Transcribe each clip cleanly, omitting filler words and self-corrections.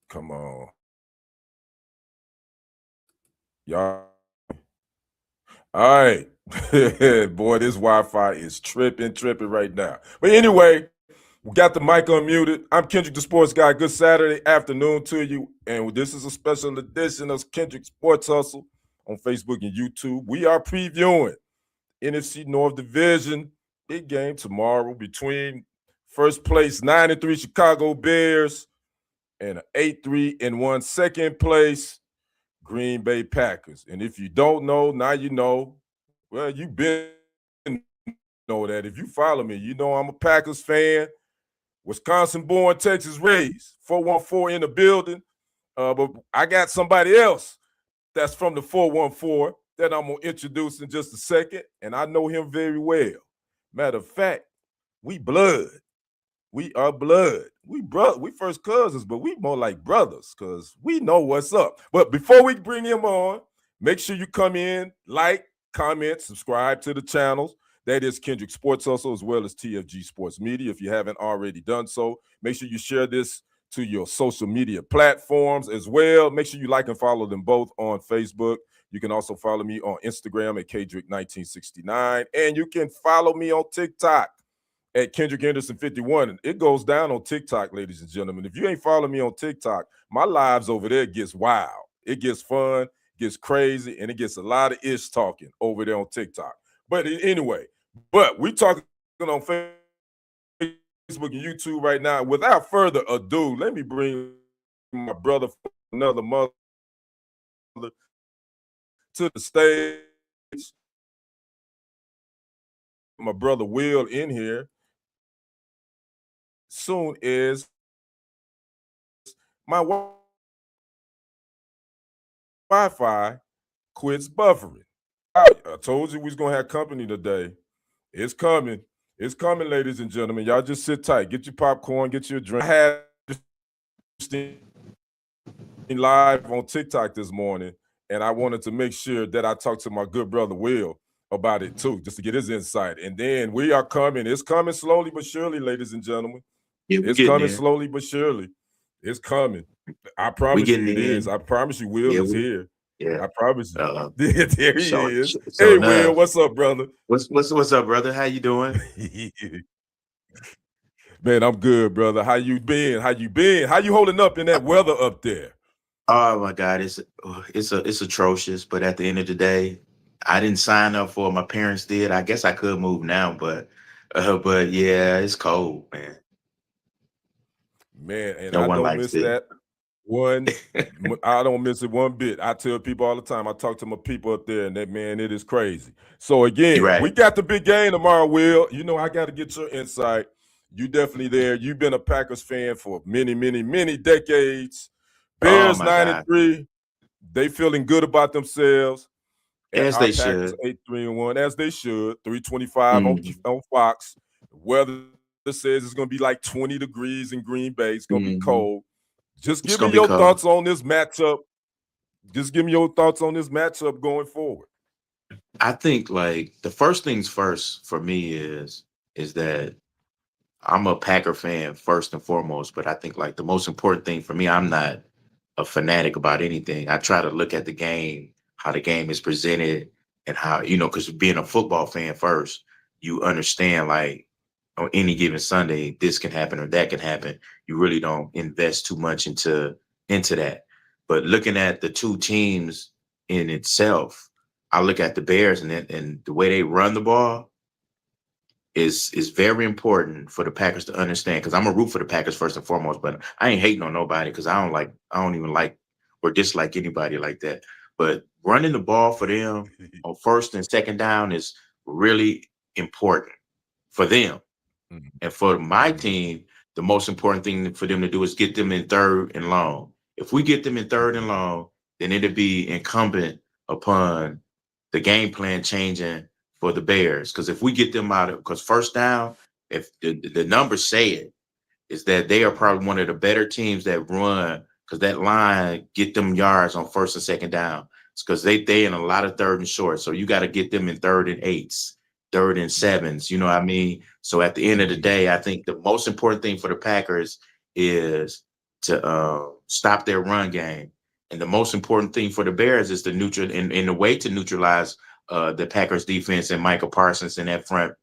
Come on. Y'all. All right. Boy, this Wi-Fi is tripping right now. But anyway, we got the mic unmuted. I'm Kendrick, the sports guy. Good Saturday afternoon to you. And this is a special edition of Kendrick Sports Hustle on Facebook and YouTube. We are previewing NFC North Division. Big game tomorrow between first place 9-3 Chicago Bears and 8-3-1 second place Green Bay Packers. And if you don't know, now you know. Well, you been know that. If you follow me, you know I'm a Packers fan. Wisconsin born, Texas raised. 414 in the building. But I got somebody else that's from the 414 that I'm going to introduce in just a second. And I know him very well. Matter of fact, we blood. We are blood. We first cousins, but we more like brothers because we know what's up. But before we bring him on, make sure you come in, like, comment, subscribe to the channels. That is Kendrick Sports Hustle as well as TFG Sports Media. If you haven't already done so, make sure you share this to your social media platforms as well. Make sure you like and follow them both on Facebook. You can also follow me on Instagram at Kendrick1969. And you can follow me on TikTok at Kendrick Henderson 51. It goes down on TikTok, ladies and gentlemen. If you ain't following me on TikTok, my lives over there gets wild. It gets fun, gets crazy, and it gets a lot of ish talking over there on TikTok. But anyway, we talking on Facebook and YouTube right now. Without further ado, let me bring my brother from another mother to the stage. My brother Will in here. Soon as my Wi-Fi quits buffering. I told you we was going to have company today. It's coming. It's coming, ladies and gentlemen. Y'all just sit tight. Get your popcorn, get your drink. I had live on TikTok this morning, and I wanted to make sure that I talked to my good brother Will about it too, just to get his insight. And then we are coming. It's coming slowly but surely, ladies and gentlemen. Yeah, it's coming slowly but surely. It's coming. I promise you it is. I promise you Will is here. Yeah, I promise you. There he is. Hey, Will, what's up, brother? What's up, brother? How you doing? Man, I'm good, brother. How you been? How you holding up in that weather up there? Oh my God, it's atrocious. But at the end of the day, I didn't sign up for it. My parents did. I guess I could move now, but yeah, it's cold, man. Man, and no I don't miss that one. I don't miss it one bit. I tell people all the time. I talk to my people up there, and that man, it is crazy. So again, we got the big game tomorrow, Will. You know, I got to get your insight. You definitely there. You've been a Packers fan for many, many, many decades. Bears 9-3. They feeling good about themselves. As they should. 8-3-1, as they should. 325 on Fox. Weather says it's going to be like 20 degrees in Green Bay. It's going to be cold. Just give me your thoughts on this matchup. Just give me your thoughts on this matchup going forward. I think like the first things first for me is that I'm a Packer fan first and foremost, but I think like the most important thing for me, I'm not a fanatic about anything. I try to look at the game, how the game is presented, and how, you know, because being a football fan first, you understand like on any given Sunday, this can happen or that can happen. You really don't invest too much into that. But looking at the two teams in itself, I look at the Bears and the way they run the ball is very important for the Packers to understand, because I'm a root for the Packers first and foremost, but I ain't hating on nobody because I don't even like or dislike anybody like that. But running the ball for them on first and second down is really important for them. And for my team, the most important thing for them to do is get them in third and long. If we get them in third and long, then it'll be incumbent upon the game plan changing for the Bears. Because if we get them out of, because first down, if the numbers say it, is that they are probably one of the better teams that run, because that line get them yards on first and second down. It's because they in a lot of third and short. So you got to get them in third and eights, third and sevens, you know what I mean? So at the end of the day, I think the most important thing for the Packers is to stop their run game. And the most important thing for the Bears is to neutral in the way to neutralize the Packers defense and Michael Parsons in that front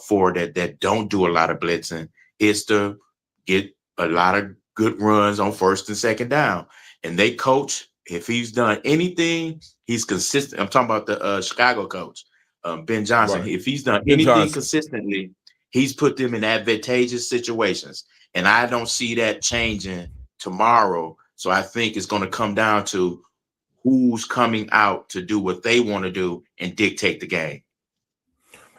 four that don't do a lot of blitzing is to get a lot of good runs on first and second down. And they coach, if he's done anything, he's consistent. I'm talking about the Chicago coach, Ben Johnson. Right. If he's done Ben anything Johnson. consistently, he's put them in advantageous situations. And I don't see that changing tomorrow. So I think it's going to come down to who's coming out to do what they want to do and dictate the game.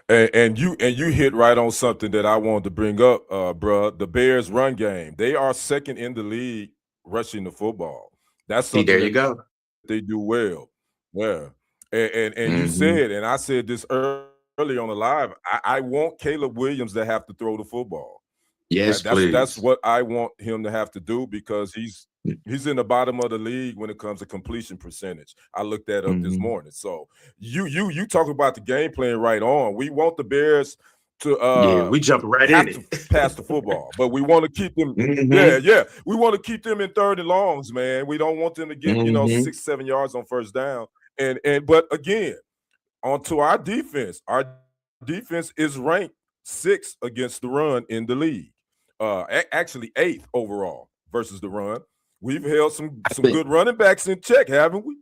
And you hit right on something that I wanted to bring up, bruh. The Bears' run game. They are second in the league rushing the football. That's See, there something you that go. they do well. Yeah. And you Mm-hmm. said, and I said this early on the live, I want Caleb Williams to have to throw the football. Yes, That's please. what I want him to have to do because he's in the bottom of the league when it comes to completion percentage. I looked that up this Mm-hmm. morning. So you talk about the game plan right on. We want the Bears to Yeah, we jumped right in have to it. pass the football, but we want to keep them. Mm-hmm. Yeah. We want to keep them in third and longs, man. We don't want them to get Mm-hmm. 6-7 yards on first down. And but again, onto our defense. Our defense is ranked 6th against the run in the league. Actually 8th overall versus the run. We've held I some think good running backs in check, haven't we?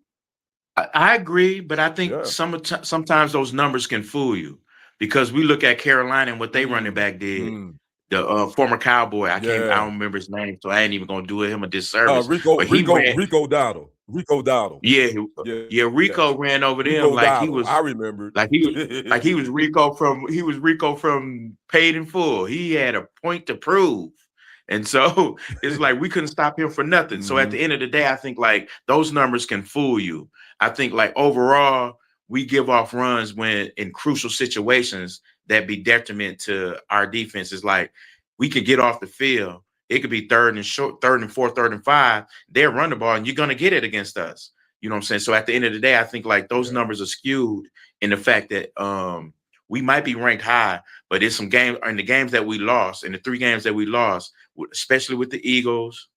I agree, but I think Yeah. sometimes those numbers can fool you because we look at Carolina and what they running Mm, back did. mm, The former Cowboy, I yeah. don't remember his name, so I ain't even gonna do him a disservice. But he ran, Rico Dowdle. Rico Dowdle. yeah, Yeah. yeah. Rico ran over them Rico Dowdle. I remember. like he was Rico from Paid in Full. He had a point to prove. And so it's like we couldn't stop him for nothing. So at Hmm. the end of the day, I think like those numbers can fool you. I think like overall, we give off runs when in crucial situations that be detriment to our defense. Is like we could get off the field. It could be third and short, third and four, third and five. They'll run the ball, and you're gonna get it against us. You know what I'm saying? So at the end of the day, I think like those Yeah. numbers are skewed in the fact that we might be ranked high, but it's some games in the games that we lost, in the 3 games that we lost, especially with the Eagles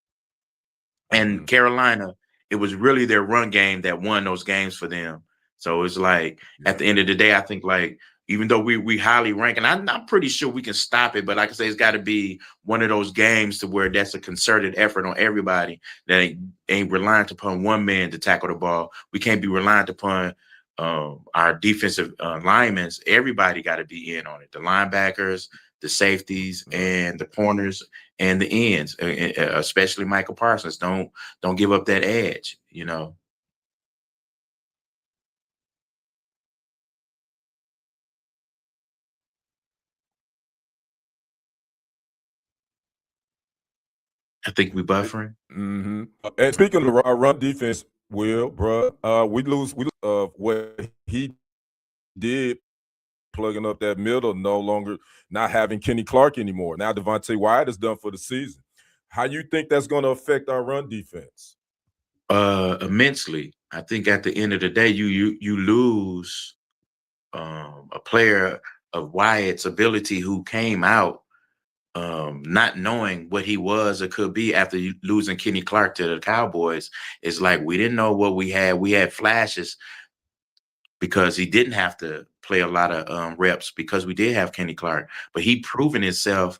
and Hmm. Carolina, it was really their run game that won those games for them. So it's like at Yeah. the end of the day, I think like even though we highly rank, and I'm pretty sure we can stop it, but like I say, it's got to be one of those games to where that's a concerted effort on everybody that ain't reliant upon one man to tackle the ball. We can't be reliant upon our defensive linemen. Everybody got to be in on it. The linebackers, the safeties, Right. and the corners and the ends, especially Michael Parsons. Don't give up that edge, you know. I think we buffering. Mm-hmm. And speaking of our run defense, Will, bro, we lose what he did plugging up that middle, no longer not having Kenny Clark anymore. Now Devontae Wyatt is done for the season. How you think that's going to affect our run defense? Immensely. I think at the end of the day, you lose a player of Wyatt's ability who came out not knowing what he was or could be after losing Kenny Clark to the Cowboys. It's like we didn't know what we had. We had flashes because he didn't have to play a lot of reps because we did have Kenny Clark, but he proven himself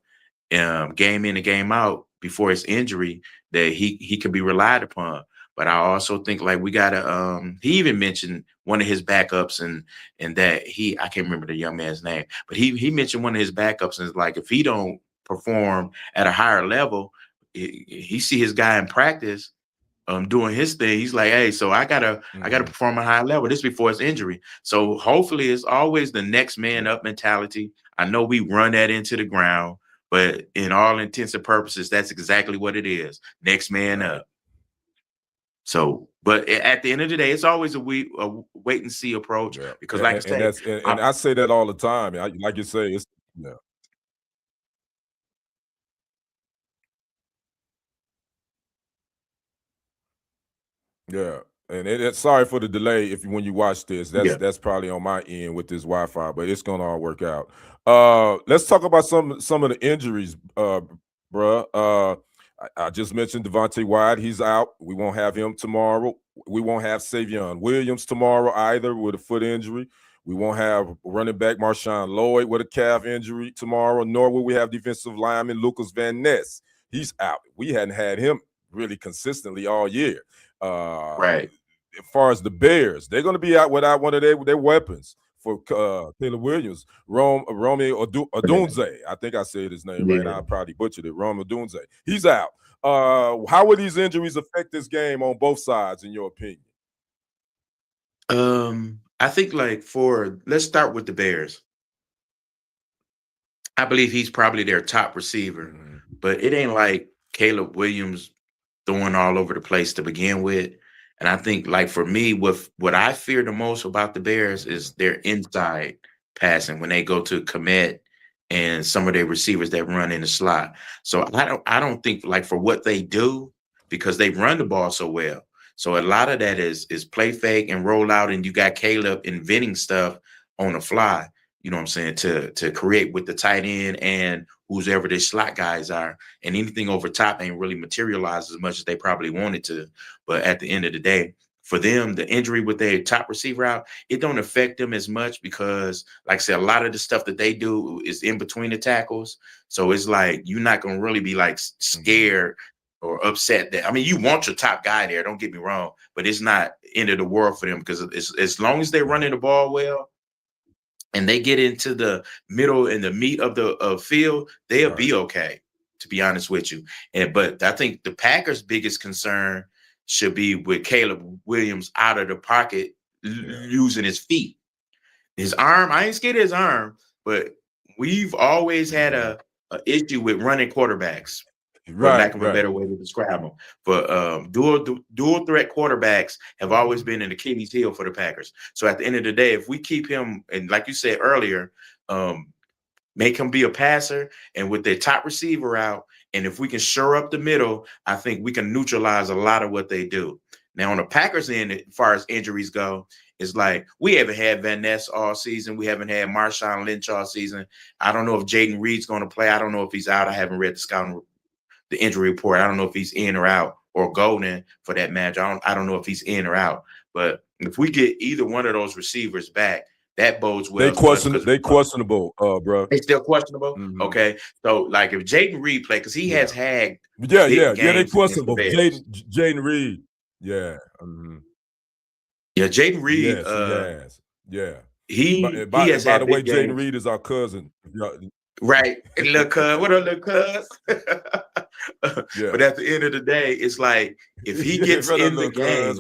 game in and game out before his injury that he can be relied upon. But I also think like we gotta he even mentioned one of his backups and that I can't remember the young man's name, but he mentioned one of his backups and like if he don't perform at a higher level, he see his guy in practice doing his thing. He's like, hey, so I gotta Mm-hmm. perform a high level. This before his injury. So hopefully it's always the next man Yeah. up mentality. I know we run that into the ground, but in all intents and purposes, that's exactly what it is. Next man Right. up. So, but at the end of the day, it's always a wait and see approach Yeah. because, like I And say, that's and I say that all the time. Like you say, it's yeah. Yeah, and it's sorry for the delay. If when you watch this, yeah. that's probably on my end with this Wi-Fi, but it's gonna all work out. Let's talk about some of the injuries, bruh. I just mentioned Devontae Wyatt. He's out. We won't have him tomorrow. We won't have Savion Williams tomorrow either with a foot injury. We won't have running back Marshawn Lloyd with a calf injury tomorrow, nor will we have defensive lineman Lucas Van Ness. He's out. We hadn't had him really consistently all year. Right. As far as the Bears, they're going to be out without one of their weapons for Caleb Williams, Romeo Odunze. I think I said his name right. Yeah. I probably butchered it. Romeo Odunze. He's out. How will these injuries affect this game on both sides, in your opinion? I think let's start with the Bears. I believe he's probably their top receiver, but it ain't like Caleb Williams throwing all over the place to begin with. And I think, like, for me, what I fear the most about the Bears is their inside passing when they go to commit and some of their receivers that run in the slot. So I don't think, like, for what they do, because they run the ball so well. So a lot of that is play fake and roll out, and you got Caleb inventing stuff on the fly. You know what I'm saying, to create with the tight end and whoever their slot guys are. And anything over top ain't really materialized as much as they probably wanted to. But at the end of the day, for them, the injury with their top receiver out, it don't affect them as much because, like I said, a lot of the stuff that they do is in between the tackles. So it's like you're not going to really be like scared or upset that, I mean, you want your top guy there, don't get me wrong, but it's not end of the world for them because it's, as long as they're running the ball well, and they get into the middle and the meat of the field, they'll be okay, to be honest with you. But I think the Packers' biggest concern should be with Caleb Williams out of the pocket using his feet. His arm, I ain't scared of his arm, but we've always had a issue with running quarterbacks. For lack of a better way to describe them. But dual threat quarterbacks have always been an Achilles heel for the Packers. So at the end of the day, if we keep him, and like you said earlier, make him be a passer, and with their top receiver out, and if we can shore up the middle, I think we can neutralize a lot of what they do. Now on the Packers end, as far as injuries go, it's like we haven't had Van Ness all season. We haven't had Marshawn Lynch all season. I don't know if Jaden Reed's going to play. I don't know if he's out. I haven't read the injury report. I don't know if he's in or out, or Golden for that match. I don't know if he's in or out. But if we get either one of those receivers back, that bodes well. They questionable, bro. They still questionable. Okay, so like if Jaden Reed play, because he has had they questionable. Jaden Reed, yeah, Jaden Reed. Yes, he has. Yeah, he has. By the way, Jaden Reed is our cousin. Right, and little cuz, what up, little cuz? But at the end of the day, it's like if he gets in the game,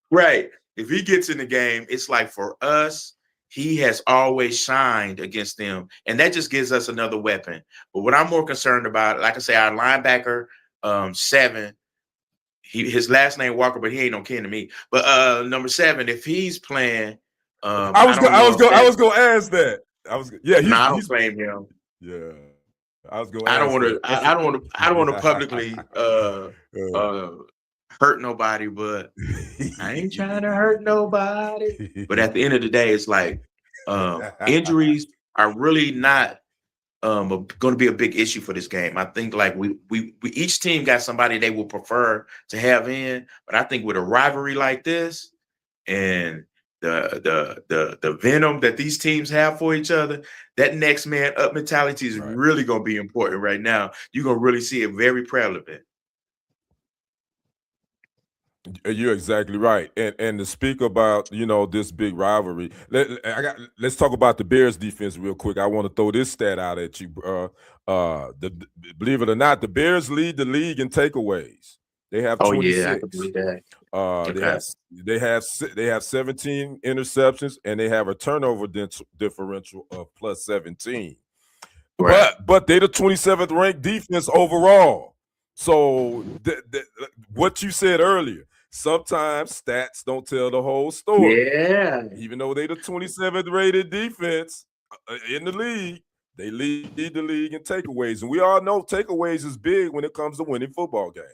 right. If he gets in the game, it's like for us, he has always shined against them, and that just gives us another weapon. But what I'm more concerned about, like I say, our linebacker 7, his last name Walker, but he ain't no kin to me. But number 7, if he's playing, I was gonna ask that. I don't claim him. Yeah, I was going. I don't want to publicly hurt nobody, but I ain't trying to hurt nobody. But at the end of the day, it's like injuries are really not going to be a big issue for this game. I think like we each team got somebody they will prefer to have in, but I think with a rivalry like this and the venom that these teams have for each other, that next man up mentality is really going to be important right now. You're going to really see it very prevalent. You're exactly right. And to speak about, this big rivalry, let's talk about the Bears defense real quick. I want to throw this stat out at you. Believe it or not, the Bears lead the league in takeaways. They have 26. Yeah, I can believe that. They have 17 interceptions, and they have a turnover differential of plus 17. Right. But they're the 27th ranked defense overall. So what you said earlier, sometimes stats don't tell the whole story. Yeah. Even though they're the 27th rated defense in the league, they lead the league in takeaways. And we all know takeaways is big when it comes to winning football games.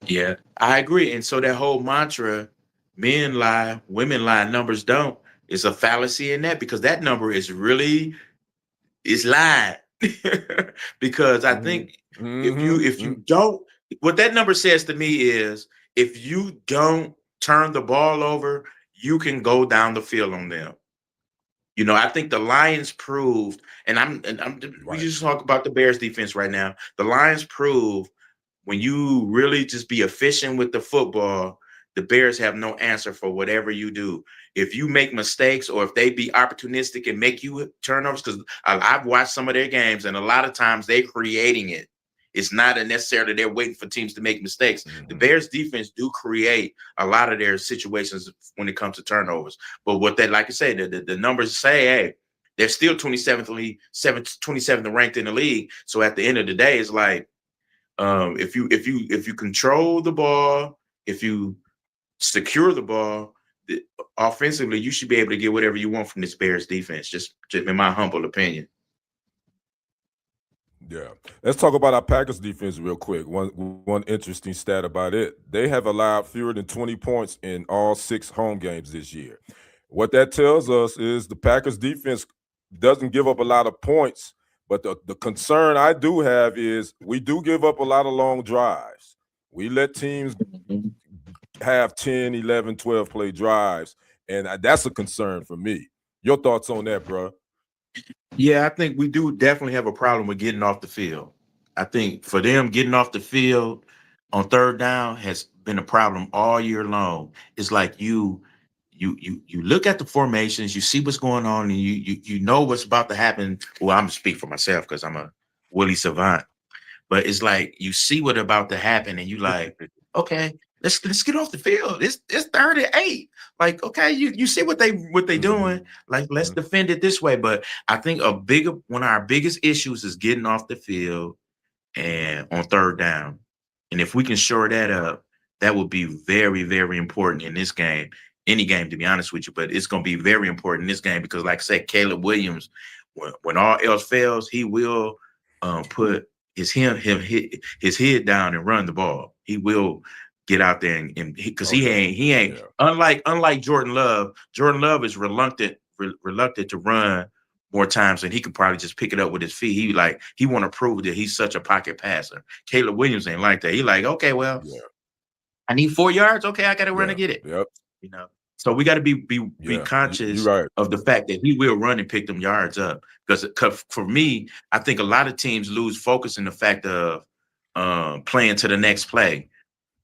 Yeah, I agree. And so that whole mantra, men lie, women lie, numbers don't, is a fallacy in that, because that number is lying. Because I Mm-hmm. think if Mm-hmm. you don't, what that number says to me is if you don't turn the ball over, you can go down the field on them. I think the Lions proved, and we Right. just talk about the Bears defense right now. The Lions proved when you really just be efficient with the football, the Bears have no answer for whatever you do. If you make mistakes or if they be opportunistic and make you turnovers, because I've watched some of their games and a lot of times they're creating it. It's not necessarily they're waiting for teams to make mistakes. The Mm-hmm. Bears defense do create a lot of their situations when it comes to turnovers. But what they, like I say, the numbers say, hey, they're still 27th ranked in the league. So at the end of the day, it's like, if you control the ball, if you secure the ball, offensively, you should be able to get whatever you want from this Bears defense. Just in my humble opinion. Yeah. Let's talk about our Packers defense real quick. One interesting stat about it. They have allowed fewer than 20 points in all 6 home games this year. What that tells us is the Packers defense doesn't give up a lot of points, but the concern I do have is we do give up a lot of long drives. We let teams Mhm. have 10, 11, 12 play drives, and that's a concern for me. Your thoughts on that, bro? Yeah, I think we do definitely have a problem with getting off the field. I think for them getting off the field on third down has been a problem all year long. It's like you look at the formations, you see what's going on, and you know what's about to happen. Well, I'm gonna speak for myself because I'm a Willie savant. But it's like you see what about to happen, and you like, okay, let's get off the field. It's 38. Like, okay, you see what they doing. Mm-hmm. Like, let's defend it this way. But I think one of our biggest issues is getting off the field and on third down. And if we can shore that up, that would be very, very important in this game. Any game, to be honest with you, but it's going to be very important in this game because, like I said, Caleb Williams, when all else fails, he will put his head down and run the ball. He will get out there and because Oh yeah, he ain't yeah, unlike Jordan Love. Jordan Love is reluctant to run more times than he could probably just pick it up with his feet. He want to prove that he's such a pocket passer. Caleb Williams ain't like that. He like, okay, well, yeah, I need 4 yards. Okay, I got to run to yeah, get it. yep, You know, so we got to be yeah. You're conscious right. of the fact that he will run and pick them yards up. Because for me, I think a lot of teams lose focus in the fact of playing to the next play.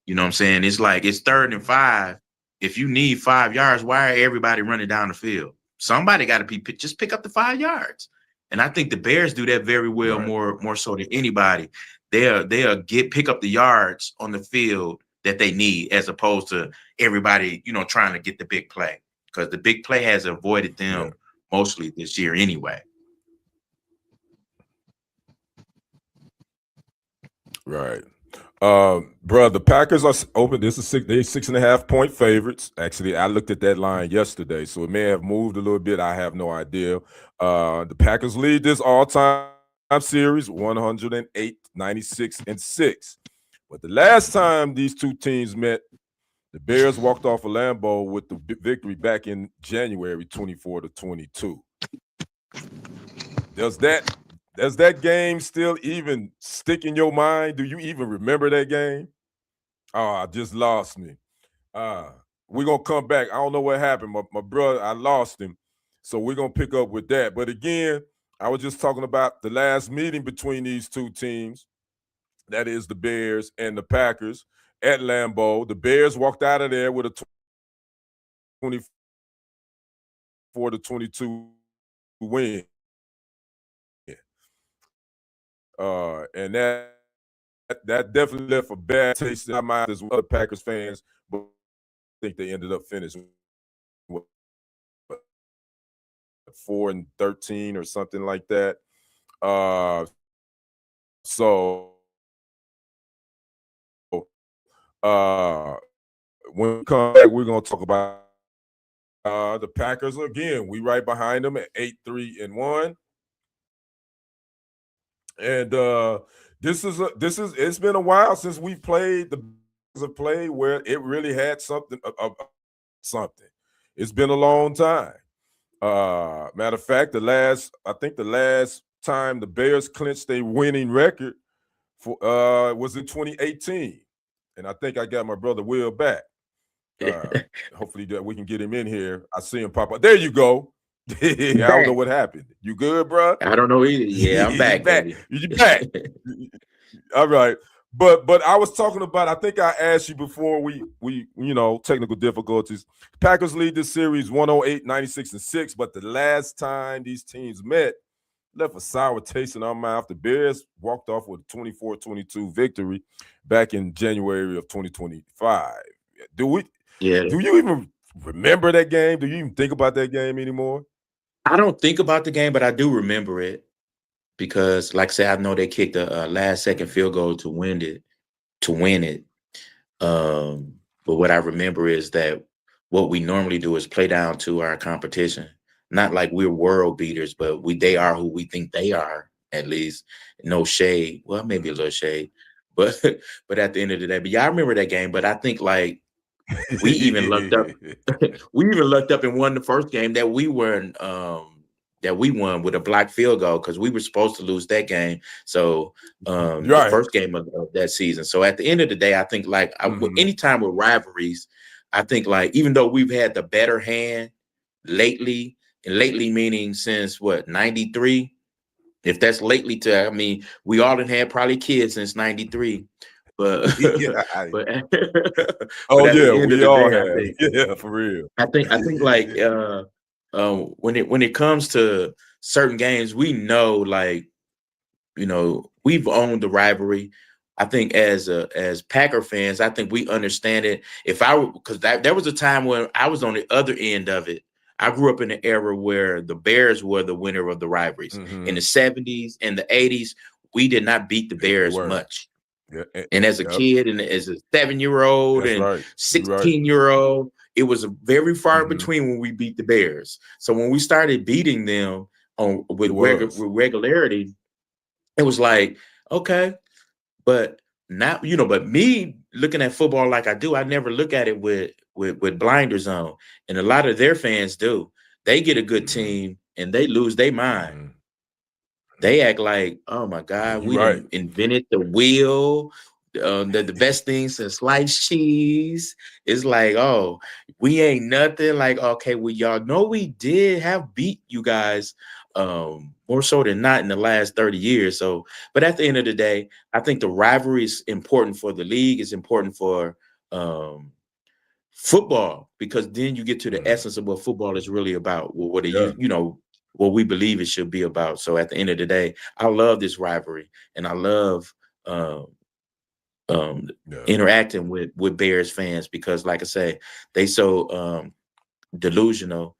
You know what I'm saying? It's like it's 3rd and 5. If you need 5 yards, why are everybody running down the field? Somebody got to just pick up the 5 yards. And I think the Bears do that very well, Right. more so than anybody. They'll pick up the yards on the field that they need, as opposed to everybody, trying to get the big play. Because the big play has avoided Yeah. them mostly this year anyway. Right. Bro, the Packers are open. This is they 6.5 point favorites. Actually, I looked at that line yesterday, so it may have moved a little bit. I have no idea. The Packers lead this all-time series 108, 96-6. But the last time these two teams met, the Bears walked off a Lambeau with the victory back in January 24-22. Does that does that game still even stick in your mind? Do you even remember that game? Oh, I just lost me. Uh, we're gonna come back. I don't know what happened. My brother, I lost him. So we're gonna pick up with that. But again, I was just talking about the last meeting between these two teams. That is the Bears and the Packers at Lambeau. The Bears walked out of there with a 24-22 win. And that definitely left a bad taste in my mind as well, Packers fans. But I think they ended up finishing with 4-13 or something like that. So uh, when we come back, we're gonna talk about the Packers again. We right behind them at 8-3-1, and this is it's been a while since we played the Packers have played where it really had something. It's been a long time. Matter of fact, I think the last time the Bears clinched a winning record for was in 2018. And I think I got my brother Will back. Hopefully that we can get him in here. I see him pop up. There you go. I don't know Back. what happened. You good, bro? I don't know either. Yeah, I'm You back, back. baby. You back. All right. But I was talking about, I think I asked you before we technical difficulties. Packers lead this series 108, 96, and 6. But the last time these teams met, left a sour taste in our mouth. The Bears walked off with a 24-22 victory back in January of 2025. Do Yeah. you even remember that game? Do you even think about that game anymore? I don't think about the game, but I do remember it because, like I said, I know they kicked a last second field goal to win it. But what I remember is that what we normally do is play down to our competition. Not like we're world beaters, but they are who we think they are, at least. No shade. Well, maybe a little shade. But but at the end of the day, but yeah, I remember that game. But I think like we even lucked up. We even lucked up and won the first game that we won with a blocked field goal because we were supposed to lose that game. So the Right. first game of that season. So at the end of the day, I think like anytime with rivalries, I think like even though we've had the better hand lately, and lately meaning since what 93. If that's lately I mean, we all had probably kids since 93. But Yeah. but, Oh but at yeah, the end of we the all day, I have. think Yeah, for real. like when it comes to certain games, we know like we've owned the rivalry. I think as Packer fans, I think we understand it. Because there was a time when I was on the other end of it. I grew up in an era where the Bears were the winner of the rivalries. In the 70s and the 80s, we did not beat the Bears much. Yeah, And as a kid and as a 7-year-old that's and right. 16-year-old, it was very far between when we beat the Bears. So when we started beating them with regularity, it was like, okay, but now, but me looking at football like I do, I never look at it with blinders on. And a lot of their fans do. They get a good team and they lose their mind. They act like, oh my God, we done invented the wheel. The best thing since sliced cheese. It's like, oh, we ain't nothing. Like, okay, well, y'all know we did have beat you guys more so than not in the last 30 years. So, but at the end of the day, I think the rivalry is important for the league. It's important for football because then you get to the essence of what football is really about. What what we believe it should be about. So at the end of the day, I love this rivalry and I love interacting with Bears fans because, like I say, they so delusional.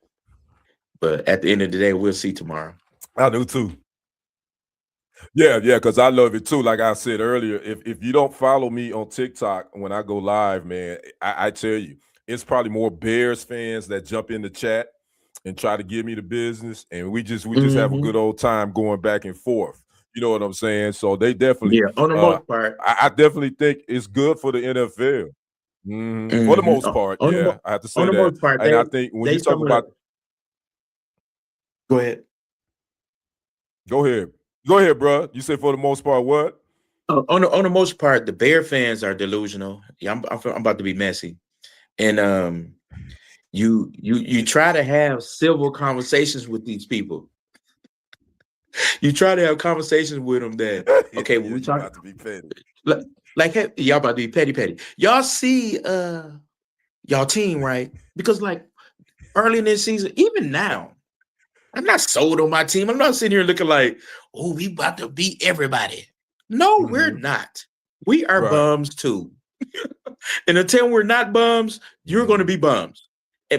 But at the end of the day, we'll see tomorrow. I do too. Yeah, because I love it too. Like I said earlier, if you don't follow me on TikTok when I go live, man, I tell you, it's probably more Bears fans that jump in the chat and try to give me the business, and we just have a good old time going back and forth. You know what I'm saying? So they definitely, on the most part, I definitely think it's good for the NFL. For the most part, I have to say on the that. most part, And I think when you talk about, go ahead. Go ahead, bro. You say for the most part, what? On the most part, the Bear fans are delusional. Yeah, I'm about to be messy, and you try to have civil conversations with these people. You try to have conversations with them that okay, when we talk about to be petty. Like hey, y'all about to be petty. Y'all see y'all team, right? Because like early in this season, even now, I'm not sold on my team. I'm not sitting here looking like, oh, we about to beat everybody. No, we're not. We are bums too. And until we're not bums, you're going to be bums.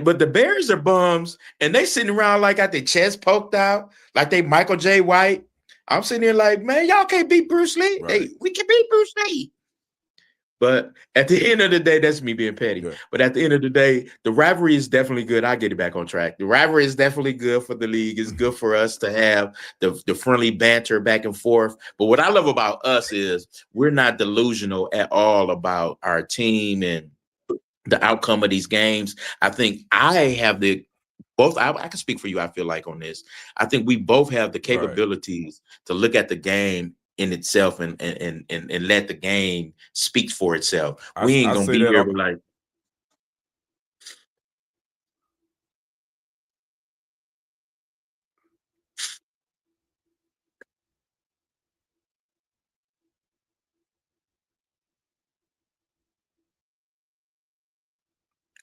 But the Bears are bums, and they sitting around like got their chest poked out, like they Michael J. White. I'm sitting here like, man, y'all can't beat Bruce Lee. Right. We can beat Bruce Lee. But at the end of the day, that's me being petty. Yeah. But at the end of the day, the rivalry is definitely good. I'll get it back on track. The rivalry is definitely good for the league. It's good for us to have the friendly banter back and forth. But what I love about us is we're not delusional at all about our team and the outcome of these games. I think I have the both. I can speak for you, I feel like, on this. I think we both have the Right. capabilities to look at the game in itself and let the game speak for itself. We ain't I gonna say be that here like,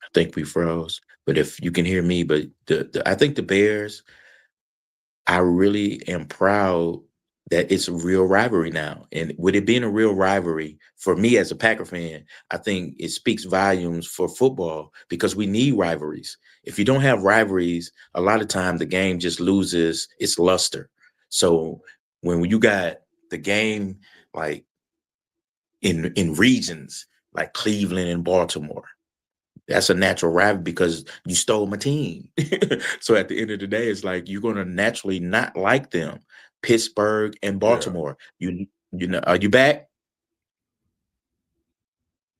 I think we froze. But if you can hear me, but I think the Bears, I really am proud that it's a real rivalry now. And with it being a real rivalry, for me as a Packer fan, I think it speaks volumes for football because we need rivalries. If you don't have rivalries, a lot of time the game just loses its luster. So when you got the game like in regions like Cleveland and Baltimore, that's a natural rival because you stole my team. So at the end of the day, it's like you're gonna naturally not like them. Pittsburgh and yeah. Baltimore. You know, are you back?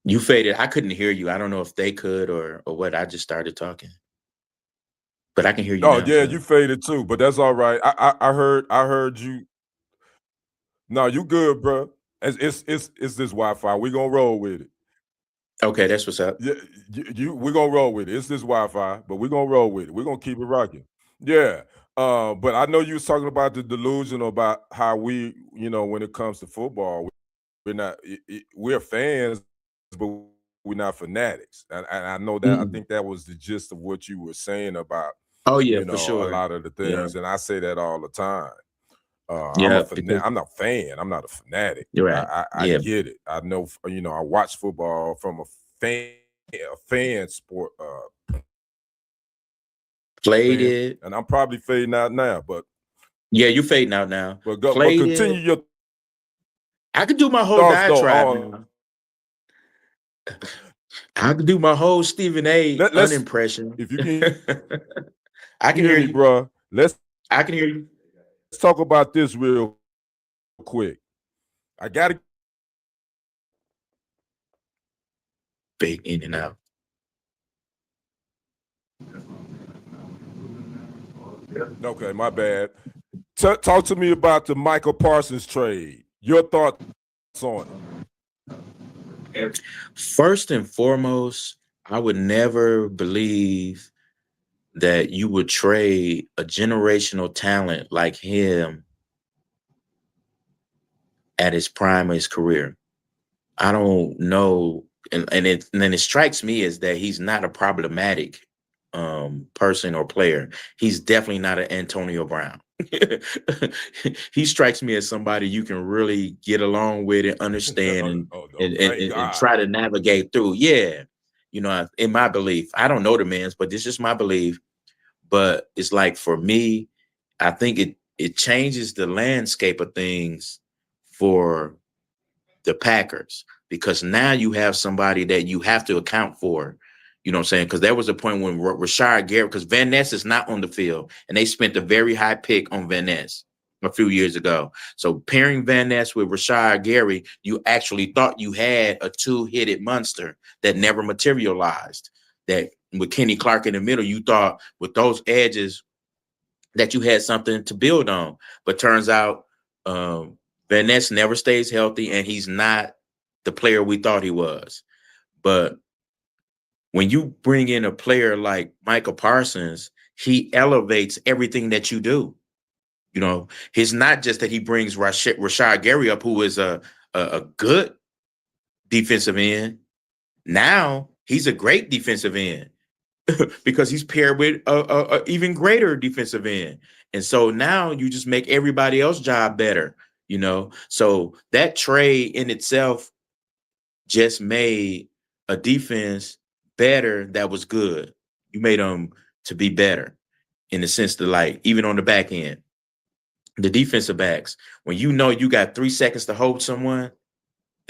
You faded. I couldn't hear you. I don't know if they could or what. I just started talking, but I can hear you Oh now. yeah, So you faded too, but that's all right. I heard you. No, you good, bro. It's this Wi-Fi. We gonna roll with it. okay, that's what's up. Yeah, we gonna roll with it. It's this Wi-Fi, but we gonna roll with it. We're gonna keep it rocking. Yeah. But I know you was talking about the delusion about how we, when it comes to football, we're not we're fans, but we're not fanatics. And I know that I Mm. think that was the gist of what you were saying about, Oh yeah, for a sure. lot of the Yeah, things, and I say that all the time. yeah, because I'm not a fan. I'm not a fanatic. you're right. I Yeah, get it. I know. I watch football from a fan sport played fan, it. and I'm probably fading out now. But Yeah, you fading out now. but Played continue it. your I could do my whole thoughts though. diatribe now. I could do my whole Stephen A. Let's unimpression. if you can I can hear hear me, you. bro. I can hear you. Let's talk about this real quick. I got to. Fade in and out. Okay, my bad. Talk to me about the Michael Parsons trade. Your thoughts on it? First and foremost, I would never believe that you would trade a generational talent like him at his prime of his career. I don't know, and then it strikes me as that he's not a problematic person or player. He's definitely not an Antonio Brown. He strikes me as somebody you can really get along with and understand Oh, and oh, and, no, and, thank and God. try to navigate through. Yeah, in my belief, I don't know the man's, but this is my belief. But it's like for me, I think it changes the landscape of things for the Packers because now you have somebody that you have to account for. You know what I'm saying? Because there was a point when Rashard Gary, because Van Ness is not on the field, and they spent a very high pick on Van Ness a few years ago. So pairing Van Ness with Rashard Gary, you actually thought you had a two-headed monster that never materialized. That with Kenny Clark in the middle, you thought with those edges that you had something to build on. But turns out Van Ness never stays healthy, and he's not the player we thought he was. But when you bring in a player like Michael Parsons, he elevates everything that you do. You know, it's not just that he brings Rashad Gary up, who is a good defensive end. Now he's a great defensive end because he's paired with a even greater defensive end. And so now you just make everybody else's job better, you know? So that trade in itself just made a defense better that was good. You made them to be better in the sense that, like, even on the back end, the defensive backs, when you know you got 3 seconds to hold someone,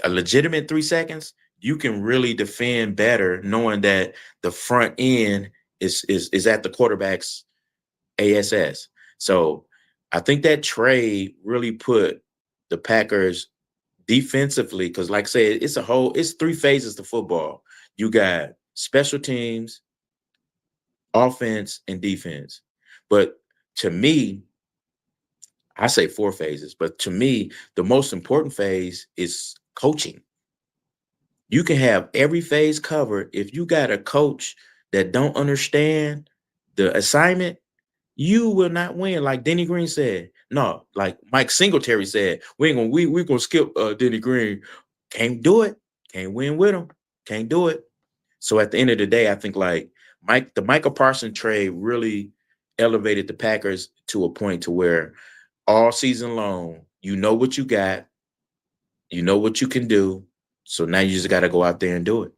a legitimate 3 seconds, you can really defend better knowing that the front end is at the quarterback's ASS. So I think that trade really put the Packers defensively, because like I said, it's three phases to football. You got special teams, offense and defense. But to me, I say 4 phases, but to me, the most important phase is coaching. You can have every phase covered. If you got a coach that don't understand the assignment, you will not win. Like Denny Green said. No, like Mike Singletary said, we're gonna skip Denny Green. Can't do it. Can't win with him. Can't do it. So at the end of the day, I think like the Michael Parsons trade really elevated the Packers to a point to where all season long, you know what you got, you know what you can do. So now you just got to go out there and do it.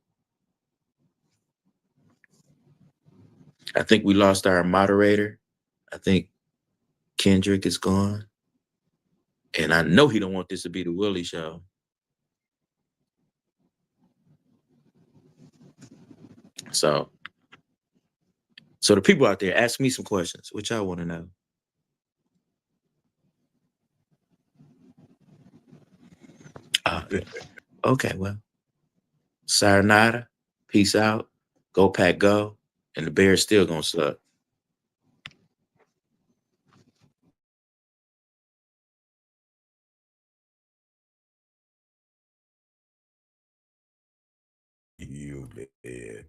I think we lost our moderator. I think Kendrick is gone. And I know he don't want this to be the Willie show. So the people out there, ask me some questions, which I want to know. Okay, well, sayonara, peace out, go Pack go, and the Bears still gonna suck. You, man.